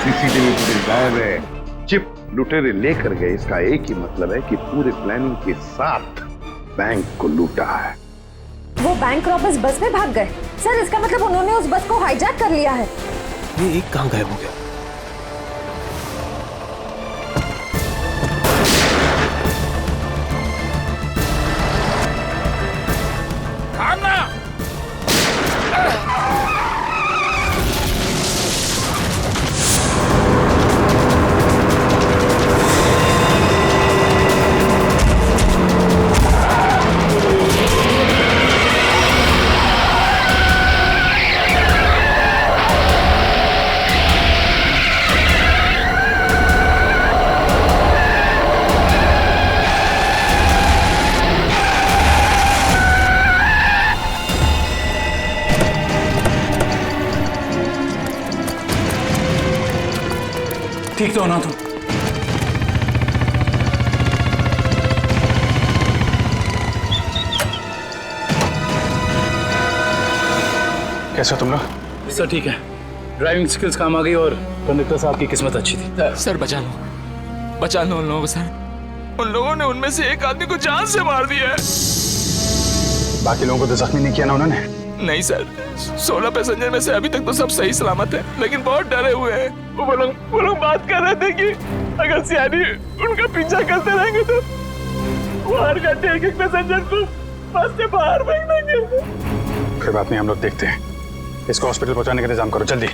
CCTV footage गायब है, chip लुटेरे लेकर गए। इसका एक ही मतलब है कि पूरे प्लानिंग के साथ बैंक को लूटा है। वो बैंक रॉबर्स बस में भाग गए सर, इसका मतलब उन्होंने उस बस को हाईजैक कर लिया है। ये एक कहां गायब हो गया? ठीक तो हो ना तुम? कैसे हो तुम लोग? सर ठीक है, ड्राइविंग स्किल्स काम आ गई और कंडक्टर साहब की किस्मत अच्छी थी। सर बचा लो उन लोगों को सर। उन लोगों ने उनमें से एक आदमी को जान से मार दिया है। बाकी लोगों को तो जख्मी नहीं किया ना उन्होंने? नहीं सर, 16 पैसेंजर में से अभी तक तो सब सही सलामत है, लेकिन बहुत डरे हुए हैं। वो लोग बात कर रहे थे कि अगर सियानी उनका पीछा करते रहेंगे तो वो हर घंटे एक पैसेंजर को बस से बाहर फेंक देंगे। कोई बात नहीं, हम लोग देखते हैं। इसको हॉस्पिटल पहुंचाने का इंतजाम करो जल्दी।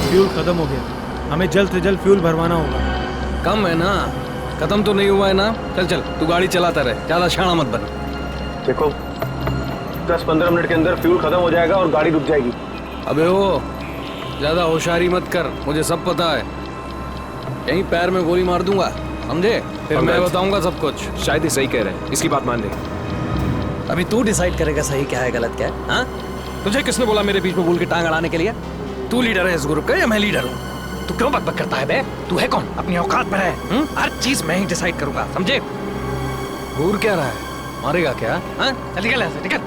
फ्यूल खत्म हो गया, हमें जल्द से जल्द फ्यूल भरवाना होगा। कम है ना, खत्म तो नहीं हुआ है ना। चल तू गाड़ी चलाता रहे, ज्यादा शाना मत बन। देखो 10-15 मिनट के अंदर फ्यूल खत्म हो जाएगा और गाड़ी रुक जाएगी। अबे ओ, ज्यादा होशियारी मत कर, मुझे सब पता है। यहीं पैर में गोली मार दूंगा, समझे? फिर मैं बताऊंगा सब कुछ। शायद ही सही कह रहे हैं, इसकी बात मान ले। अभी तू डिसाइड करेगा सही क्या है गलत क्या है। हाँ, तुझे किसने बोला मेरे बीच में बोल के टांग अड़ाने के लिए? तू लीडर है इस ग्रुप का या मैं लीडर हूँ? तू क्यों बकबक करता है बे? तू है कौन? अपनी औकात पर है। हर चीज मैं ही डिसाइड करूंगा, समझे? घूर क्या रहा है? मारेगा क्या? हाँ, चल निकल ऐसे, निकल।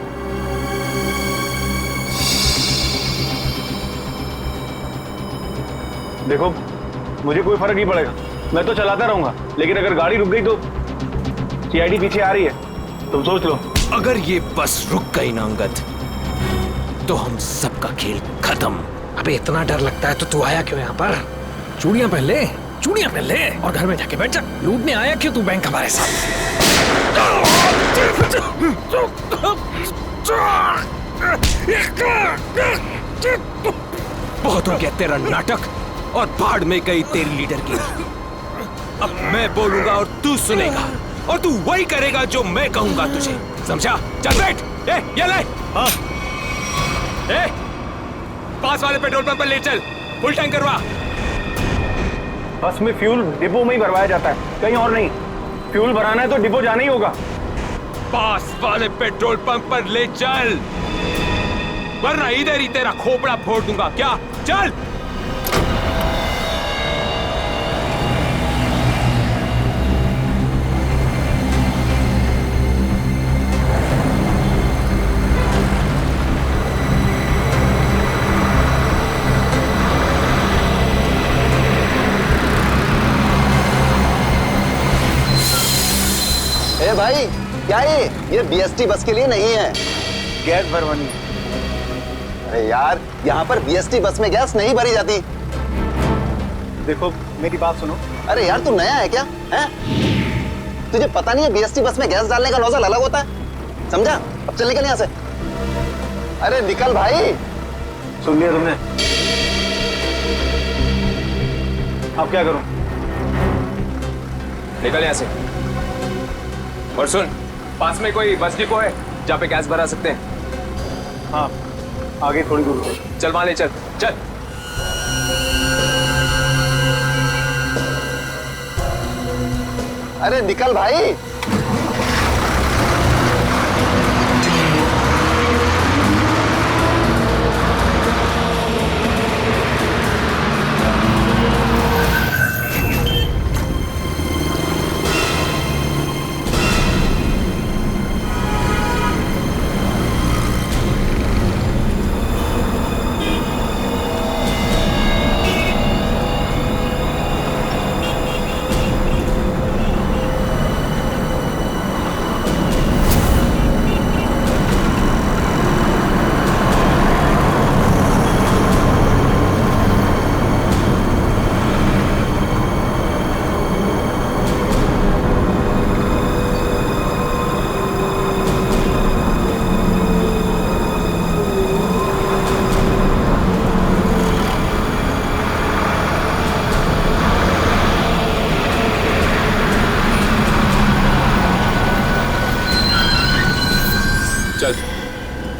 देखो मुझे कोई फर्क नहीं पड़ेगा, मैं तो चलाता रहूंगा, लेकिन अगर गाड़ी रुक गई तो सीआईडी पीछे आ रही है, तुम सोच लो। अगर ये बस रुक गई ना अंगद, तो हम सबका खेल खत्म। अबे इतना डर लगता है तो तू आया क्यों यहाँ पर? चूड़ियां पहन ले, चूड़ियां पहन ले और घर में जाके बैठ जा। लूटने आया क्यों तू बैंक हमारे साथ? बहुत हो गया तेरा नाटक और भाड़ में गई तेरी लीडर की। अब मैं बोलूंगा और तू सुनेगा और तू वही करेगा जो मैं कहूंगा तुझे, समझा? चल बैठ। ये ले। हाँ। पास वाले पेट्रोल पंप पर ले चल, फुल टैंक करवा। बस में फ्यूल डिपो में ही भरवाया जाता है, कहीं और नहीं। फ्यूल भराना है तो डिपो जाना ही होगा। पास वाले पेट्रोल पंप पर ले चल, वरना इधर ही तेरा खोपड़ा फोड़ दूंगा। क्या? चल। ए भाई, क्या ये बीएसटी बस के लिए नहीं है। गैस भरवानी। अरे यार, यहाँ पर बीएसटी बस में गैस नहीं भरी जाती। देखो मेरी बात सुनो। अरे यार, तू नया है क्या? हैं? तुझे पता नहीं है बीएसटी बस में गैस डालने का नोजल अलग होता है, समझा? अब चल निकल यहाँ से। अरे निकल भाई। सुन लिया तुमने? अब क्या करूं? निकल यहाँ से। और सुन, पास में कोई बस डिपो है जहाँ पे गैस भरा सकते हैं? हाँ, आगे थोड़ी दूर पे। चल वहां ले चल। चल। अरे निकल भाई।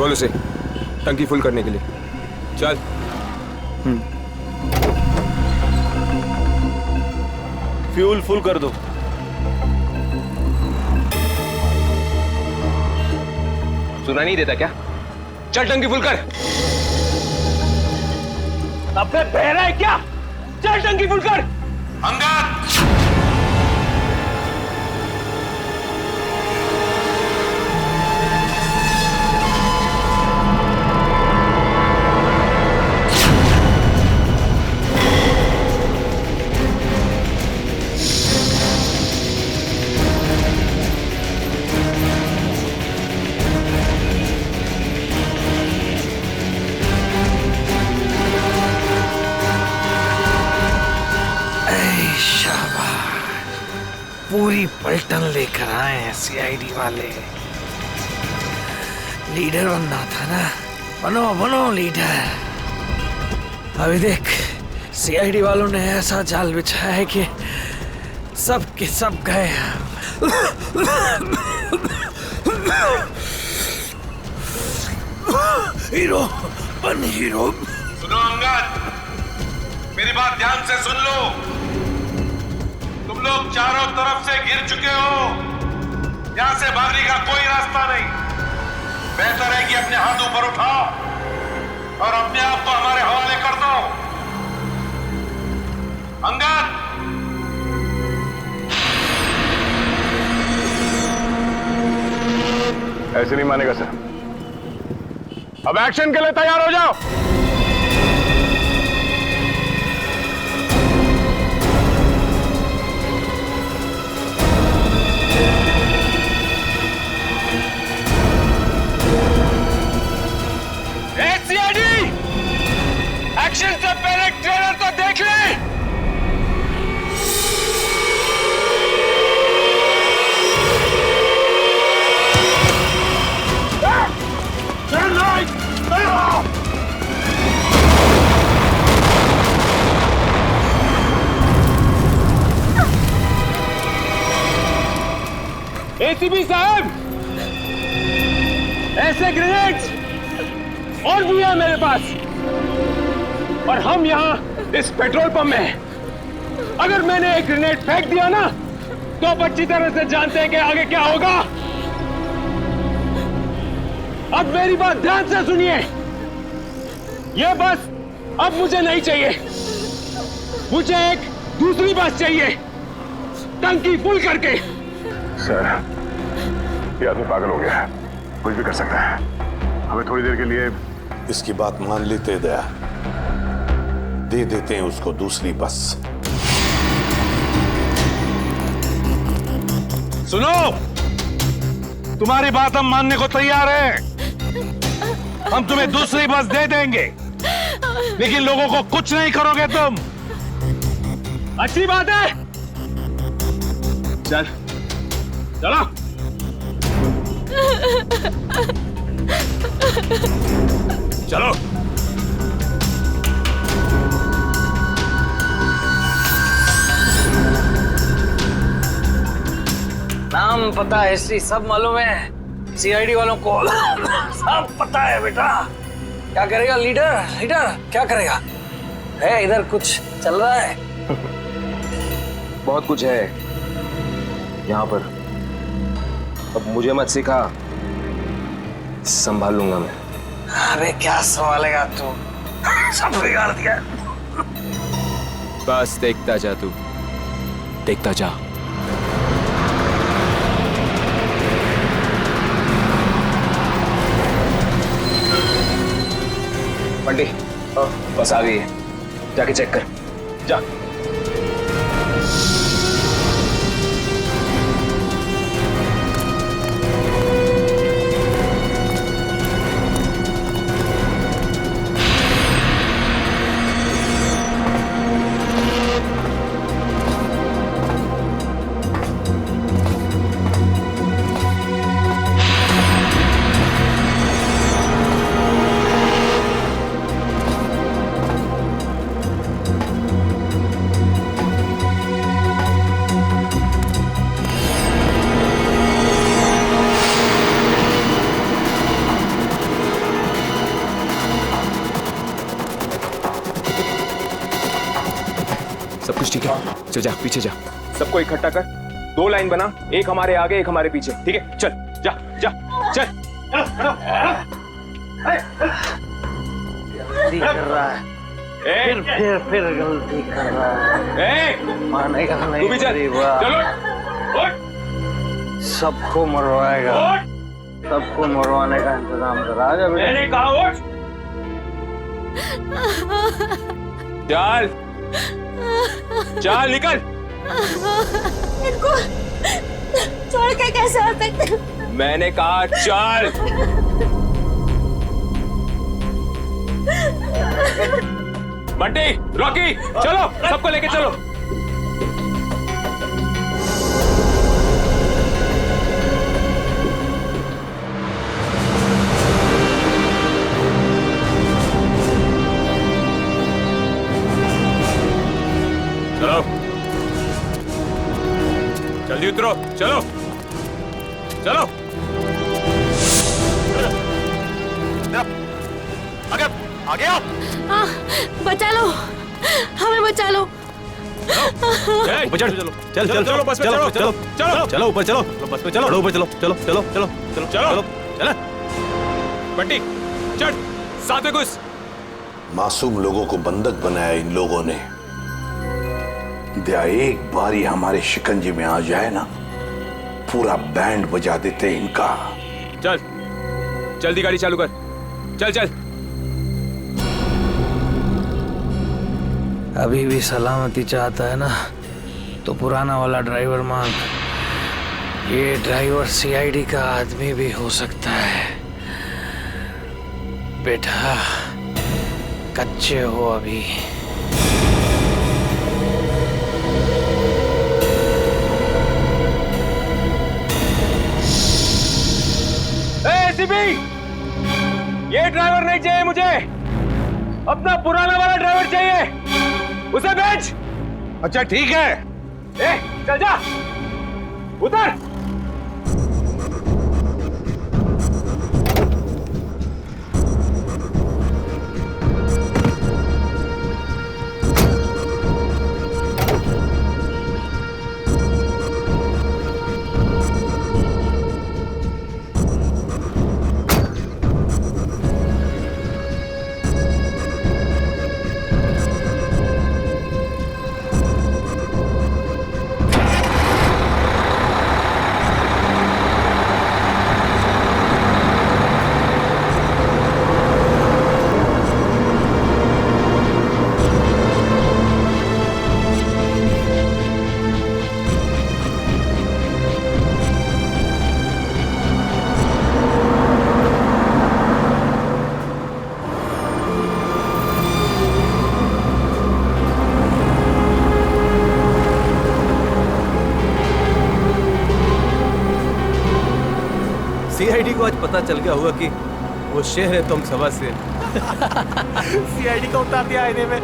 बोल उसे टंकी फुल करने के लिए। चल। फ्यूल फुल कर दो। सुना नहीं देता क्या? चल टंकी फुल कर। अबे बहरा है क्या? चल टंकी फुल कर। अंगद! पूरी पलटन लेकर आए हैं सीआईडी वाले। लीडर बनना था ना, बनो बनो लीडर। अभी देख सीआईडी वालों ने ऐसा जाल बिछाया है कि सब के सब गए। हीरो बन हीरो। सुनो अंगद, मेरी बात ध्यान से सुन लो। तुम लोग चारों तरफ से घिर चुके हो, यहां से भागने का कोई रास्ता नहीं। बेहतर है कि अपने हाथ ऊपर उठाओ और अपने आप को हमारे हवाले कर दो। अंगद! ऐसे नहीं मानेगा सर। अब एक्शन के लिए तैयार हो जाओ। एक्शन से पहले ट्रेलर तो देख ले। एसीपी साहब, ऐसे ग्रेनेड्स और भी है मेरे पास, और हम यहाँ इस पेट्रोल पंप में हैं। अगर मैंने एक ग्रेनेड फेंक दिया ना, तो आप अच्छी तरह से जानते हैं कि आगे क्या होगा। अब मेरी बात ध्यान से सुनिए। यह बस अब मुझे नहीं चाहिए, मुझे एक दूसरी बस चाहिए, टंकी फुल करके। सर, ये आदमी पागल हो गया है, कुछ भी कर सकता है। हमें थोड़ी देर के लिए इसकी बात मान लेते दया, दे देते हैं उसको दूसरी बस। सुनो, तुम्हारी बात हम मानने को तैयार हैं। हम तुम्हें दूसरी बस दे देंगे, लेकिन लोगों को कुछ नहीं करोगे तुम। अच्छी बात है, चल चलो। चलो। नाम पता हिस्ट्री सब मालूम है सीआईडी वालों को। सब पता है बेटा। क्या करेगा लीडर? लीडर क्या करेगा? है इधर कुछ चल रहा है? बहुत कुछ है यहाँ पर। अब मुझे मत सिखा, संभाल लूंगा मैं। अरे क्या संभालेगा तू? सब बिगाड़ दिया। बस देखता जा तू, देखता जा। बंटी, बस आ गई है, जाके चेक कर। जा। अच्छा जा, पीछे जा। सबको इकट्ठा कर, 2 लाइन बना, एक हमारे आगे एक हमारे पीछे, ठीक है? चल जा जा चल। गलती कर रहा है, फिर गलती कर रहा है, मानेगा नहीं। तू भी चल, चलो सबको मरवाएगा, सबको मरवाने का इंतजाम करा। आजा बेटा। मैंने कहा उठ। चल चल निकल। इनको छोड़ के कैसे आ सकते? मैंने कहा चल। बंटी, रॉकी, चलो सबको लेके चलो। चलो जल्दी उतरो, चलो चलो। आगे आगे आओ। हाँ, बचा लो, हमें बचा लो। ऊपर चढ़, चल चल चलो, बस में चलो, चलो चलो चलो, ऊपर चलो, बस में चलो, ऊपर चलो, चलो चलो चलो चलो चलो चलो। बंटी चढ़, साथ में घुस। मासूम लोगों को बंधक बनाया इन लोगों ने। दया एक बार ही हमारे शिकंजे में आ जाए ना, पूरा बैंड बजा देते इनका। चल जल्दी गाड़ी चालू कर, चल चल। अभी भी सलामती चाहता है ना, तो पुराना वाला ड्राइवर मांग। ये ड्राइवर सीआईडी का आदमी भी हो सकता है। बेटा कच्चे हो अभी। एसीपी, ये ड्राइवर नहीं चाहिए मुझे, अपना पुराना वाला ड्राइवर चाहिए, उसे भेज। अच्छा ठीक है। ए, चल जा, उतर। सीआईडी को आज पता चल गया होगा कि वो शेर है तुम समझ से। सीआईडी को उतार दिया आईने में।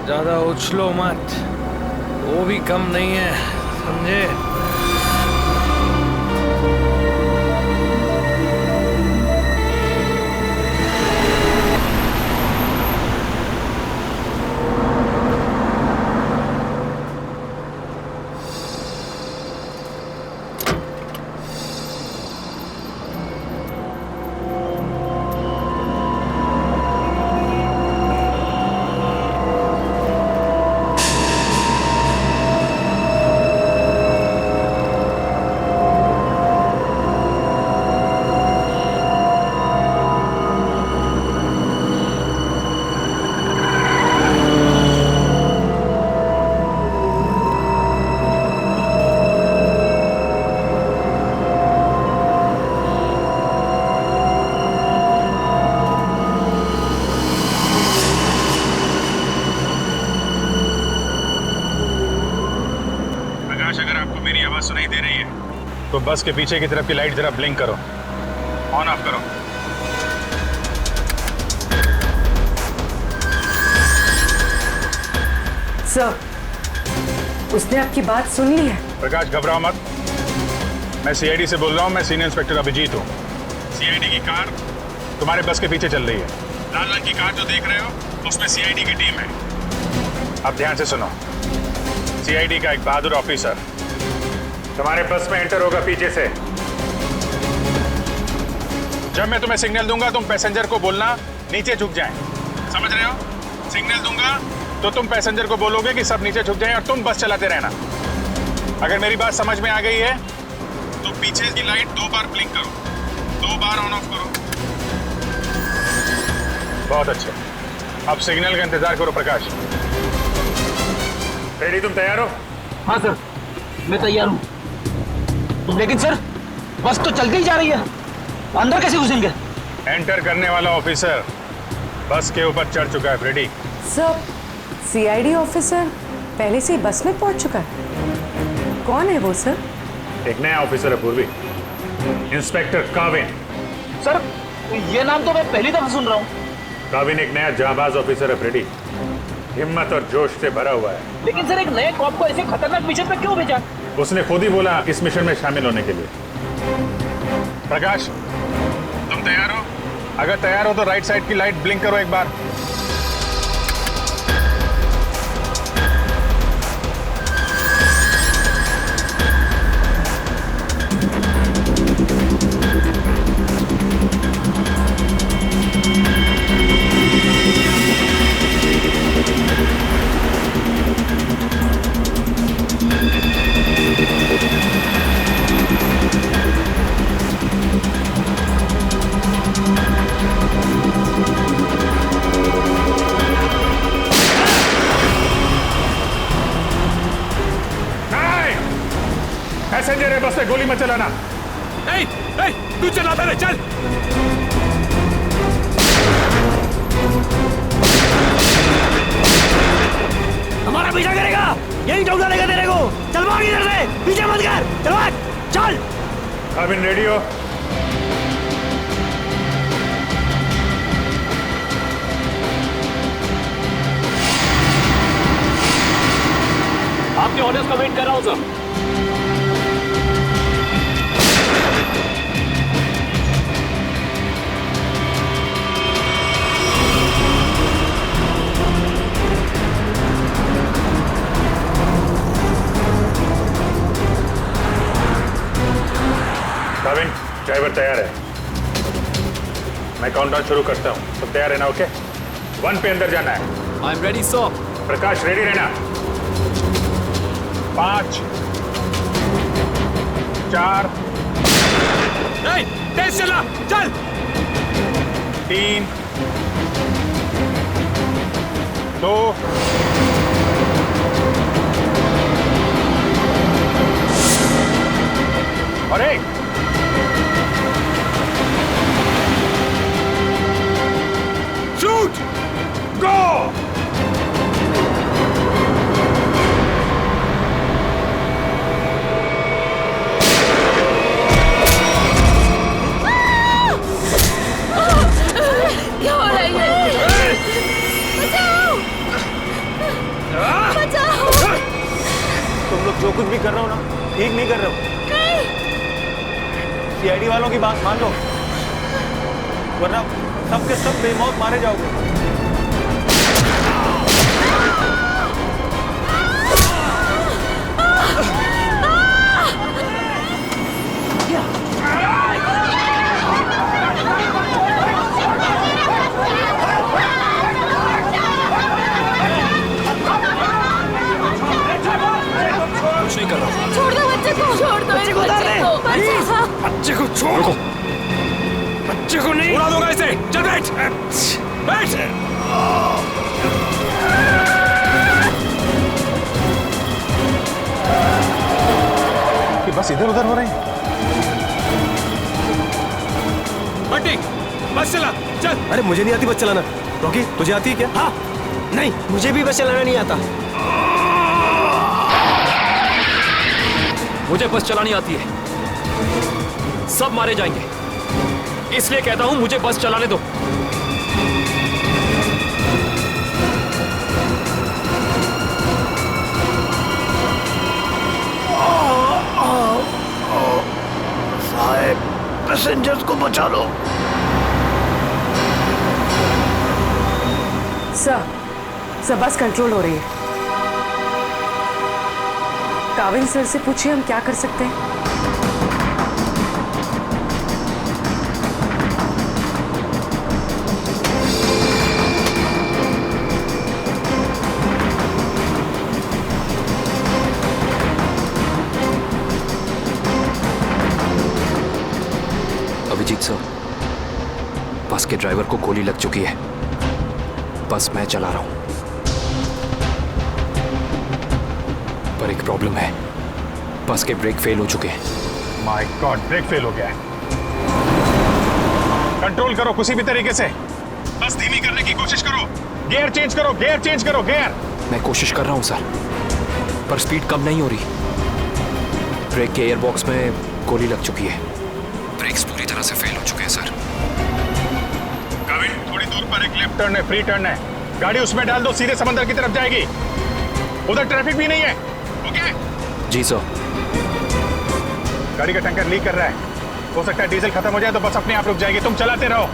ज्यादा उछलो मत, वो भी कम नहीं है, समझे? सुनाई दे रही है तो बस के पीछे की तरफ की लाइट जरा ब्लिंक करो, ऑन ऑफ करो। सर, उसने आपकी बात सुन ली है। प्रकाश घबराओ मत, मैं सीआईडी से बोल रहा हूँ। मैं सीनियर इंस्पेक्टर अभिजीत हूँ। सीआईडी की कार तुम्हारे बस के पीछे चल रही है। लाल रंग की कार जो देख रहे हो उसमें सीआईडी की टीम है। अब ध्यान से सुनो। सीआईडी का एक बहादुर ऑफिसर तुम्हारे बस में एंटर होगा पीछे से। जब मैं तुम्हें सिग्नल दूंगा तुम पैसेंजर को बोलना नीचे झुक जाएं। समझ रहे हो? सिग्नल दूंगा तो तुम पैसेंजर को बोलोगे कि सब नीचे झुक जाएं और तुम बस चलाते रहना। अगर मेरी बात समझ में आ गई है तो पीछे की लाइट 2 बार ब्लिंक करो, 2 बार ऑन ऑफ करो। बहुत अच्छे। अब सिग्नल का इंतजार करो प्रकाश। रेडी, तुम तैयार हो? हाँ सर, मैं तैयार हूँ। लेकिन सर बस तो चल के ही जा रही है, अंदर कैसे घुसेंगे? एंटर करने वाला ऑफिसर बस के ऊपर चढ़ चुका है। रेडी सर, सीआईडी ऑफिसर पहले से ही बस में पहुंच चुका है। कौन है वो सर? एक नया ऑफिसर है पूर्वी, इंस्पेक्टर काविन। सर ये नाम तो मैं पहली दफा सुन रहा हूँ। काविन एक नया जाबाज ऑफिसर है फ्रेडी, हिम्मत और जोश से भरा हुआ है। लेकिन सर एक नए कॉप को ऐसे खतरनाक मिशन पे क्यों भेजा? उसने खुद ही बोला इस मिशन में शामिल होने के लिए। प्रकाश तुम तैयार हो? अगर तैयार हो तो राइट साइड की लाइट ब्लिंक करो एक बार। पैसेंजर है बस में, गोली मत चलाना। नहीं नहीं, तू चलाता रहे, चल। हमारा पीछा करेगा, यही ठोका लेगा तेरे को। चल भाग इधर से, पीछे मत कर, चल भाग, चल। काविन रेडी हो? आपके ऑर्डर्स का वेट कर रहा हूं सर। काविन, ड्राइवर तैयार है। मैं काउंटडाउन शुरू करता हूँ, सब तैयार है ना? ओके, 1 पे अंदर जाना है। I am ready sir. Prakash ready रहना। 5 4 नहीं, तेज चला, चल। 3 2 और 1। शूट, गो। क्या हो रहा है? बचाओ! बचाओ! तुम लोग जो कुछ भी कर रहे हो ना, ठीक नहीं कर रहे हो। सीआईडी वालों की बात मान लो, वरना सब के सब बेमौत मारे जाओगे। कुछ नहीं कर रहा। छोड़ दो बच्चे को, छोड़ दो बच्चे को, बच्चे को छोड़, बच्चे को नहीं उड़ा दूंगा इसे। चल बैठ, बैठ। कि बस इधर उधर हो रहे हैं। बंटी, बस चला, चल। अरे मुझे नहीं आती बस चलाना। रॉकी, तुझे आती है क्या? हाँ, नहीं मुझे भी बस चलाना नहीं आता। मुझे बस चलानी आती है। सब मारे जाएंगे, इसलिए कहता हूं मुझे बस चलाने दो। साहब, पैसेंजर्स को बचा लो। सर, बस कंट्रोल हो रही है। काविल सर से पूछिए हम क्या कर सकते हैं। अभिजीत सर, बस के ड्राइवर को गोली लग चुकी है। बस मैं चला रहा हूं, पर एक प्रॉब्लम है। बस के ब्रेक फेल हो चुके हैं। माय गॉड, ब्रेक फेल हो गया है। कंट्रोल करो किसी भी तरीके से। बस धीमी करने की कोशिश करो। गियर चेंज करो, गियर चेंज करो, गियर। मैं कोशिश कर रहा हूं सर, पर स्पीड कम नहीं हो रही। ब्रेक के एयर बॉक्स में गोली लग चुकी है। ब्रेक्स पूरी तरह से फेल हो चुके हैं सर। काविल, थोड़ी दूर पर एक लेफ्ट टर्न है, फ्री टर्न है। गाड़ी उसमें डाल दो, सीधे समंदर की तरफ जाएगी। उधर ट्रैफिक भी नहीं है। ओके? जी सर। गाड़ी का टैंकर लीक कर रहा है। हो सकता है डीजल खत्म हो जाए तो बस अपने आप रुक जाएगी। तुम चलाते रहो।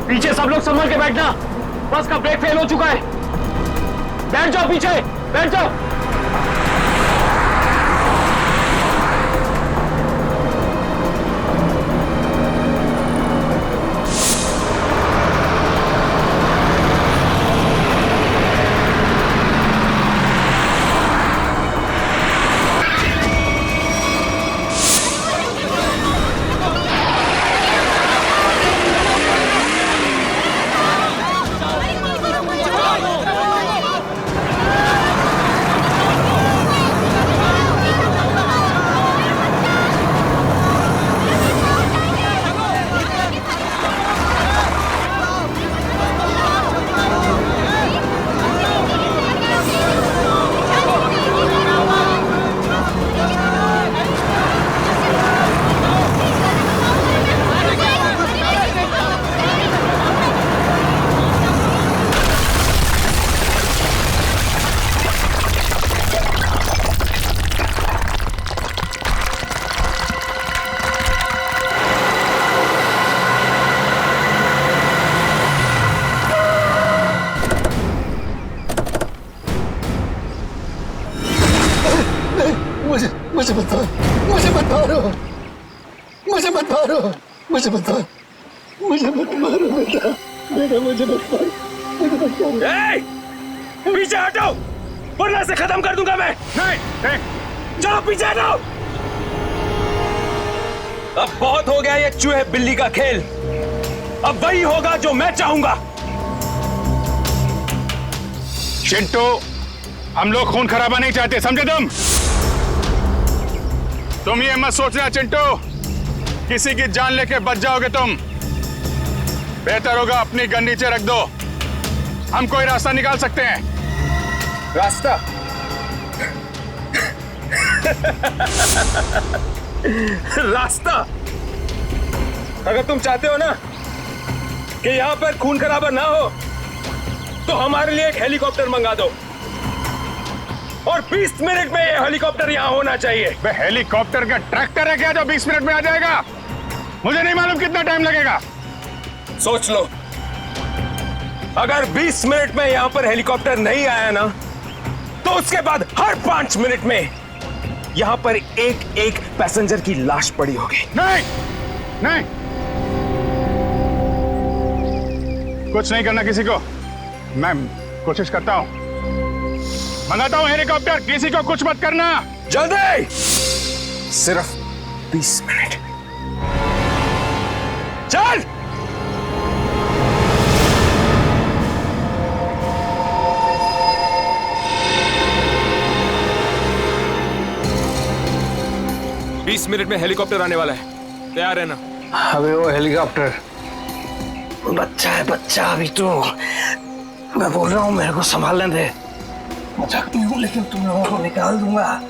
पीछे सब लोग संभल के बैठना। बस का ब्रेक फेल हो चुका है। बैठ जाओ पीछे, बैठ जाओ। मुझे मत मारो, मुझे मत मारो, मुझे मत मारो, मुझे मत मारो, मुझे मत मारो बेटा, बेटा मुझे मत मारो, मुझे मत मारो। पीछे हटो, वरना से खत्म कर दूंगा मैं। नहीं, चलो पीछे हटो। अब बहुत हो गया ये चूहे बिल्ली का खेल। अब वही होगा जो मैं चाहूंगा। चिंटू, हम लोग खून खराबा नहीं चाहते, समझे तुम ये मत सोचना चिंटू, किसी की जान लेके बच जाओगे तुम। बेहतर होगा अपनी गन नीचे रख दो। हम कोई रास्ता निकाल सकते हैं। रास्ता? रास्ता? अगर तुम चाहते हो ना कि यहां पर खून खराबा ना हो, तो हमारे लिए एक हेलीकॉप्टर मंगा दो। और 20 मिनट में ये हेलीकॉप्टर यहां होना चाहिए। वे हेलीकॉप्टर का ट्रैक्टर है क्या जो 20 मिनट में आ जाएगा? मुझे नहीं मालूम कितना टाइम लगेगा। सोच लो, अगर 20 मिनट में यहां पर हेलीकॉप्टर नहीं आया ना, तो उसके बाद हर 5 मिनट में यहां पर एक एक पैसेंजर की लाश पड़ी होगी। नहीं, नहीं, कुछ नहीं करना किसी को। मैं कोशिश करता हूं, मंगाता हूं हेलीकॉप्टर। किसी को कुछ मत करना। जल्दी, सिर्फ 20 मिनट। चल। बीस मिनट में हेलीकॉप्टर आने वाला है, तैयार है ना? अबे वो हेलीकॉप्टर बच्चा है बच्चा अभी तो। मैं बोल रहा हूँ मेरे को संभालने दे। मजाक नहीं हूँ लेकिन तुम लोगों को निकाल दूंगा।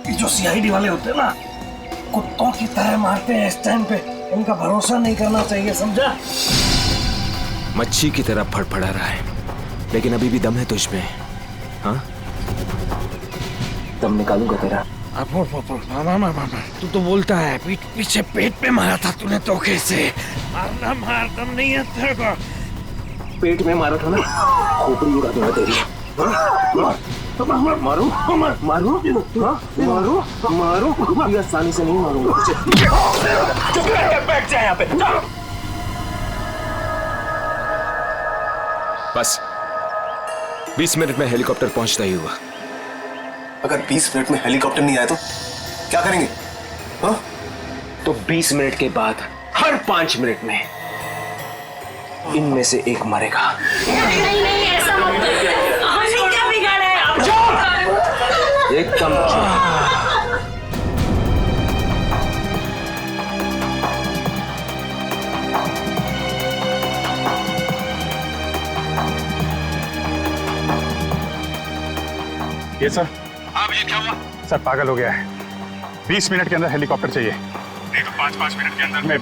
ये जो सीआईडी वाले होते हैं ना, कुत्तों की तरह मारते हैं इस टाइम पे। इनका भरोसा नहीं करना चाहिए, समझा? मच्छी की तरह फड़फड़ा रहा है, लेकिन अभी भी दम है तुझ में। हाँ, दम निकालूंगा तेरा। तू तो बोलता है पीठ पीछे पेट पे मारा था तूने धोखे से। मारना मार, दम नहीं है तेरे को। पेट में मारा था ना, खोपड़ी उड़ा दूंगा तेरी। मारू मारू मारू मारू मारू, ये आसानी से नहीं मारूंगा तुझे। चुप करके बैठ जा यहाँ पे। बस 20 मिनट में हेलीकॉप्टर पहुंचता ही हुआ। अगर 20 मिनट में हेलीकॉप्टर नहीं आया तो क्या करेंगे? हाँ? तो 20 मिनट के बाद हर 5 मिनट में इनमें से एक मरेगा। नहीं नहीं ऐसा मत करो। हमने क्या बिगाड़ा है? आप एकदम ये सर। आप ये क्या हुआ? सर पागल हो गया है। 20 मिनट के अंदर हेलीकॉप्टर चाहिए, नहीं तो 5-5 मिनट के अंदर में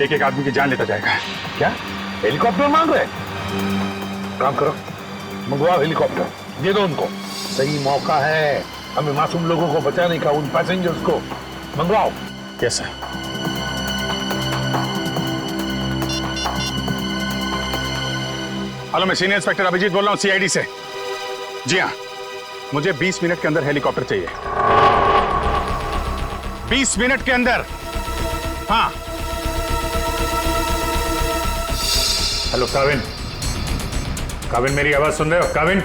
एक आदमी की जान लेता जाएगा। क्या हेलीकॉप्टर मांग रहे? काम करो, मंगवाओ हेलीकॉप्टर, दे दो उनको। सही मौका है हमें मासूम लोगों को बचाने का, उन पैसेंजर्स को। मंगवाओ। Yes sir. हेलो, मैं सीनियर इंस्पेक्टर अभिजीत बोल रहा हूँ सीआईडी से। जी हाँ, मुझे 20 मिनट के अंदर हेलीकॉप्टर चाहिए। 20 मिनट के अंदर। हाँ। हेलो काविन, काविन मेरी आवाज सुन रहे हो? काविन,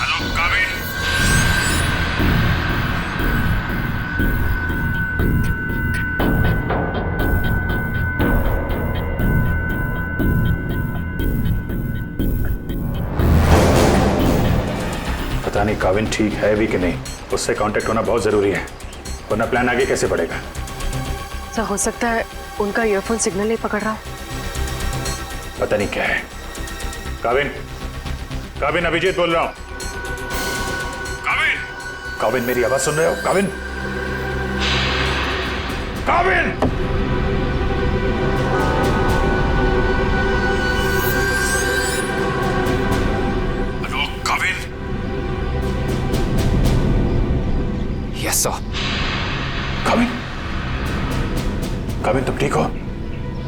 हेलो काविन। पता नहीं काविन ठीक है भी कि नहीं, उससे कांटेक्ट होना बहुत जरूरी है, वरना प्लान आगे कैसे बढ़ेगा। सर हो सकता है उनका ईयरफोन सिग्नल नहीं पकड़ रहा। पता नहीं क्या है। काविन, काविन अभिजीत बोल रहा हूं। काविन, काविन मेरी आवाज सुन रहे हो? Kavin, Kavin. Hello Kavin. Yes sir. Kavin, Kavin तुम ठीक हो?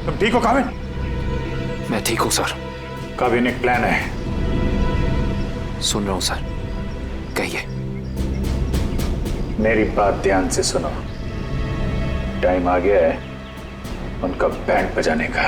तुम ठीक हो काविन? मैं ठीक हूं सर। काविन एक प्लान है। सुन रहा हूं सर, कहिए। मेरी बात ध्यान से सुनो। टाइम आ गया है उनका बैंड बजाने का।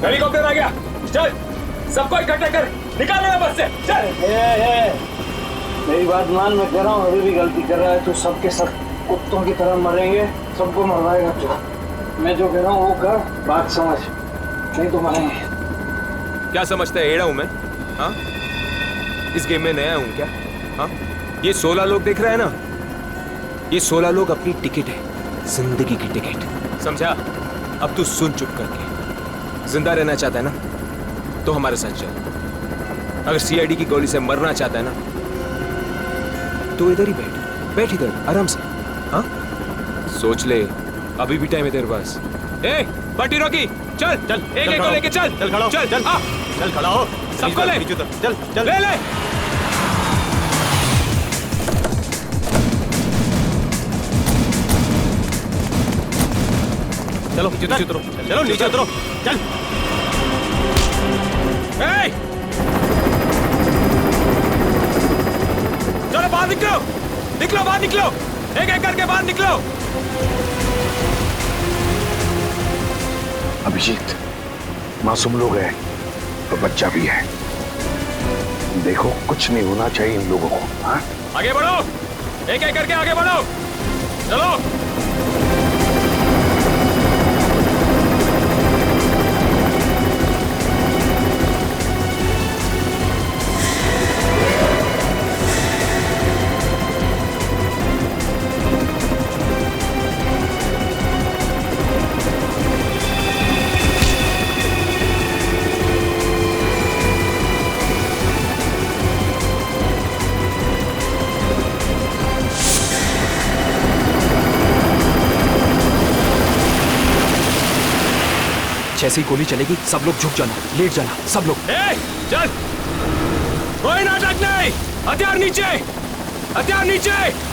हेलीकॉप्टर आ गया, चल सबको इकट्ठा कर, निकाल रहा बस से, चल। मेरी बात मान, मैं कह रहा हूँ अभी भी गलती कर रहा है तू। सबके सब कुत्तों की तरह मरेंगे, सबको मरवाएगा तू। मैं जो कह रहा हूँ वो कर, बात समझ, नहीं तो मरेंगे। क्या समझता है एड़ा हूं मैं? हाँ, इस गेम में नया हूं क्या? हाँ, ये 16 लोग देख रहे हैं ना, ये 16 लोग अपनी टिकट है, जिंदगी की टिकट, समझा? अब तू सुन चुप करके। जिंदा रहना चाहता है ना, तो हमारे साथ चल। अगर सीआईडी की गोली से मरना चाहता है ना, तो इधर ही बैठ इधर आराम से। हाँ, सोच ले, अभी भी टाइम है तेरे पास। ए, पार्टी रॉकी, चल चल, एक को लेके चल, चल खड़ा हो, चल चल चल खड़ा हो, सबको ले, चल चल ले। चलो नीचे उतरो, चलो नीचे उतरो, चल। चलो बाहर निकलो, निकलो बाहर निकलो, एक करके बाहर निकलो। अभिजीत, मासूम लोग हैं तो बच्चा भी है। देखो कुछ नहीं होना चाहिए इन लोगों को। हाँ, आगे बढ़ो, एक करके आगे बढ़ो, चलो। जैसे ही गोली चलेगी सब लोग झुक जाना, लेट जाना, सब लोग। चल, कोई नाटक नहीं, हथियार नीचे, हथियार नीचे।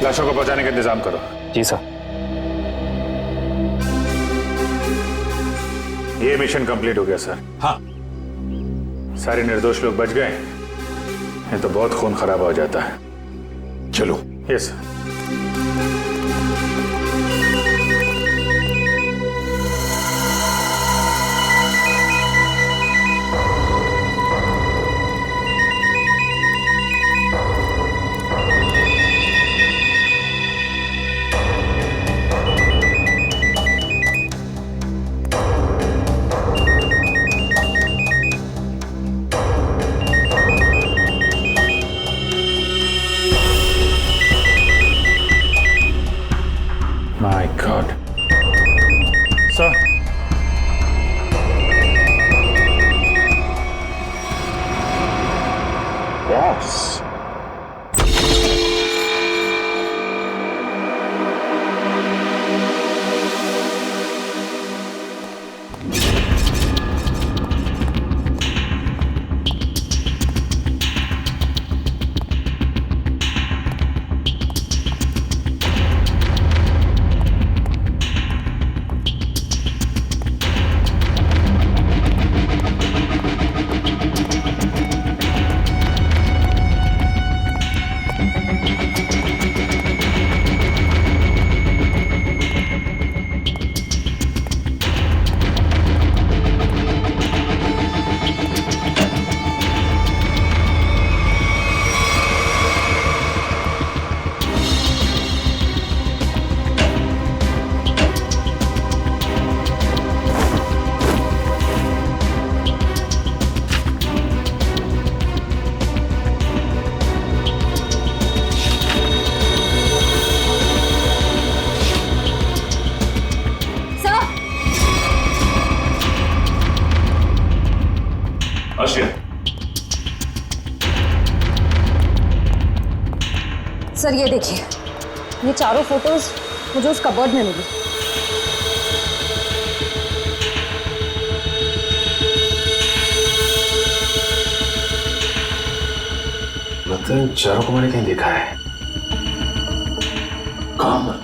लाशों को पहुंचाने का इंतजाम करो। जी सर। ये मिशन कंप्लीट हो गया सर। हाँ, सारे निर्दोष लोग बच गए, नहीं तो बहुत खून खराब हो जाता है। चलो। Yes sir. My God. Sir. Boss. Sir ये देखिए, ये चारों फोटोज मुझे उस कबर्ड में मिली। मतलब इन चारों को मैंने कहीं देखा है। कहाँ?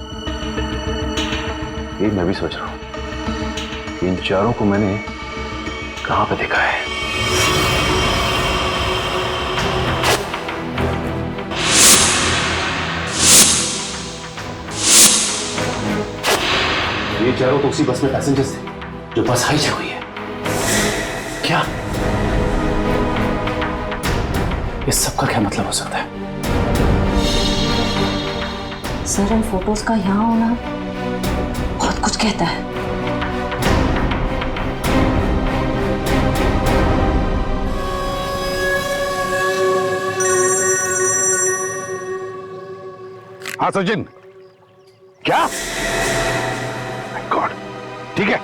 ये मैं भी सोच रहा हूं, इन चारों को मैंने कहां पे देखा है। ये चारों तो उसी बस में पैसेंजर्स थे जो बस हाईजैक हुई है। क्या इस सब का क्या मतलब हो सकता है? सर इन फोटोज का यहाँ होना बहुत कुछ कहता है। हाँ सचिन, क्या? गॉड, ठीक है,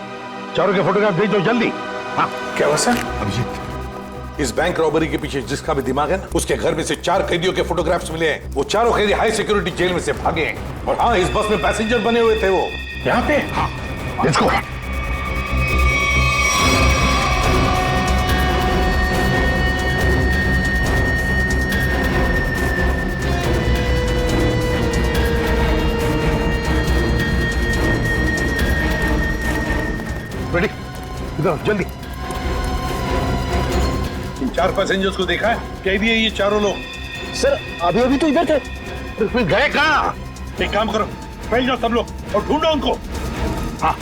चारों के फोटोग्राफ भेजो जल्दी। हाँ क्या हुआ सर? अभिजीत, इस बैंक रॉबरी के पीछे जिसका भी दिमाग है ना, उसके घर में से 4 कैदियों के फोटोग्राफ्स मिले हैं। वो चारों कैदी हाई सिक्योरिटी जेल में से भागे हैं। और हाँ, इस बस में पैसेंजर बने हुए थे वो। यहाँ पे? हाँ, लेट्स गो। रेडी, इधर जल्दी। इन 4 पैसेंजर्स को देखा है? कैदी है ये चारों लोग। सर अभी अभी तो इधर थे। फिर गए कहाँ? एक काम करो, फैल जाओ सब लोग और ढूंढो उनको। हाँ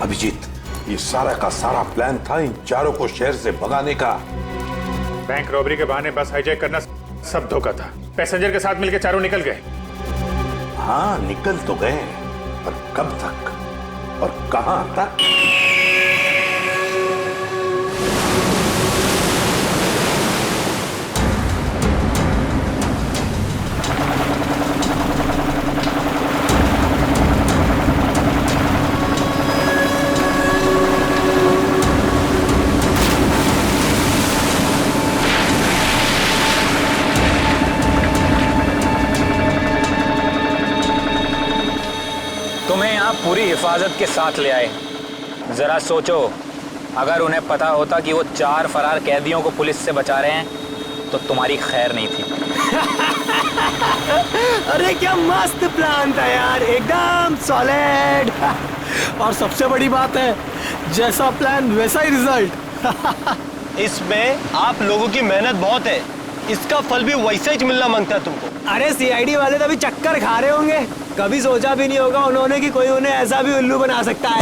अभिजीत, ये सारा का सारा प्लान था इन चारों को शहर से भगाने का। बैंक रॉबरी के बहाने बस हाईजैक करना सब धोखा था। पैसेंजर के साथ मिलकर चारों निकल गए। हाँ निकल तो गए, पर कब तक और कहां तक? तुम्हें यहाँ पूरी हिफाजत के साथ ले आए। जरा सोचो, अगर उन्हें पता होता कि वो 4 फरार कैदियों को पुलिस से बचा रहे हैं तो तुम्हारी खैर नहीं थी। अरे क्या मस्त प्लान था यार, एकदम सॉलिड। और सबसे बड़ी बात है, जैसा प्लान वैसा ही रिजल्ट। इसमें आप लोगों की मेहनत बहुत है, इसका फल भी वैसा ही मिलना मांगता है तुमको। अरे सीआईडी वाले तो अभी चक्कर खा रहे होंगे। कभी सोचा भी नहीं होगा उन्होंने कि कोई उन्हें ऐसा भी उल्लू बना सकता है।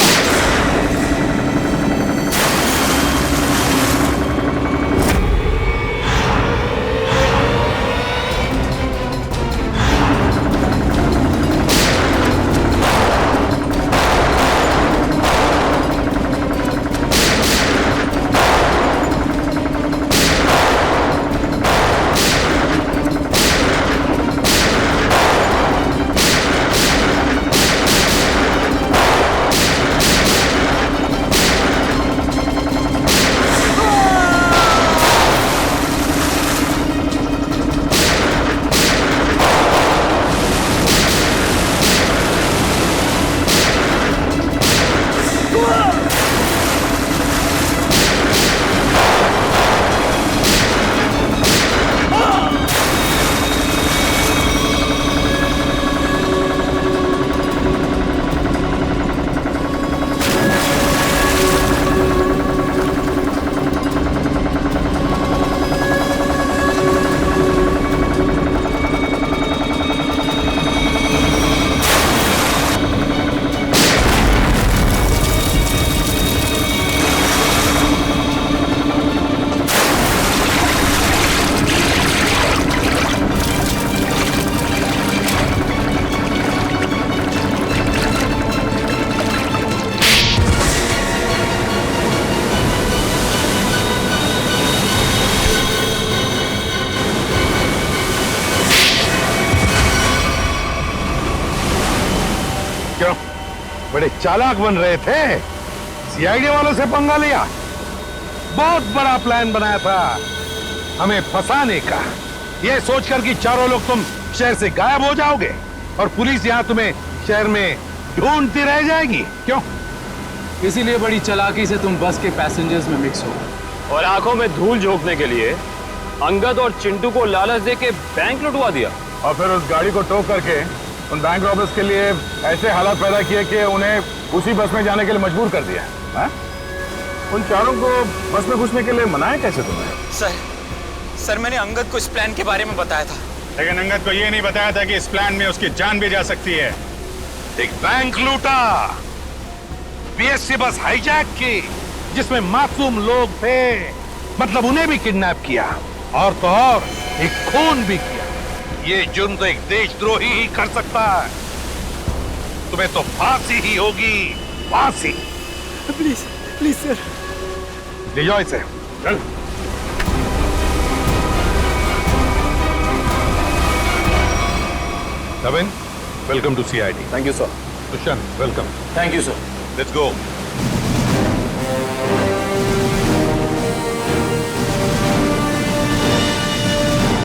बड़े चालाक बन रहे थे, सीआईडी वालों से पंगा लिया। बहुत बड़ा प्लान बनाया था हमें फंसाने का, ये सोचकर कि चारों लोग तुम शहर से गायब हो जाओगे और पुलिस यहाँ तुम्हें शहर में ढूंढती रह जाएगी। क्यों? इसीलिए बड़ी चालाकी से तुम बस के पैसेंजर्स में मिक्स हो और आंखों में धूल झोंकने के लिए अंगद और चिंटू को लालच दे के बैंक लुटवा दिया और फिर उस गाड़ी को टो करके उन बैंक रॉबर्स के लिए ऐसे हालात पैदा किए कि उन्हें उसी बस में जाने के लिए मजबूर कर दिया। हाँ? उन चारों को बस में घुसने के लिए मनाया कैसे तुमने? सर मैंने अंगद को इस प्लान के बारे में बताया था। लेकिन अंगद को ये नहीं बताया था कि इस प्लान में उसकी जान भी जा सकती है। एक बैंक लूटा, बीएससी बस हाईजैक की जिसमें मासूम लोग थे, मतलब उन्हें भी किडनैप किया और तो और एक खून भी किया। ये जुर्म तो एक देशद्रोही ही कर सकता है। तुम्हें तो फांसी ही होगी, फांसी। प्लीज प्लीज सर, ले जाओ इसे। चल। Navin, welcome to CID. Thank you, sir. Dushyant, welcome. Thank you, sir. Let's go.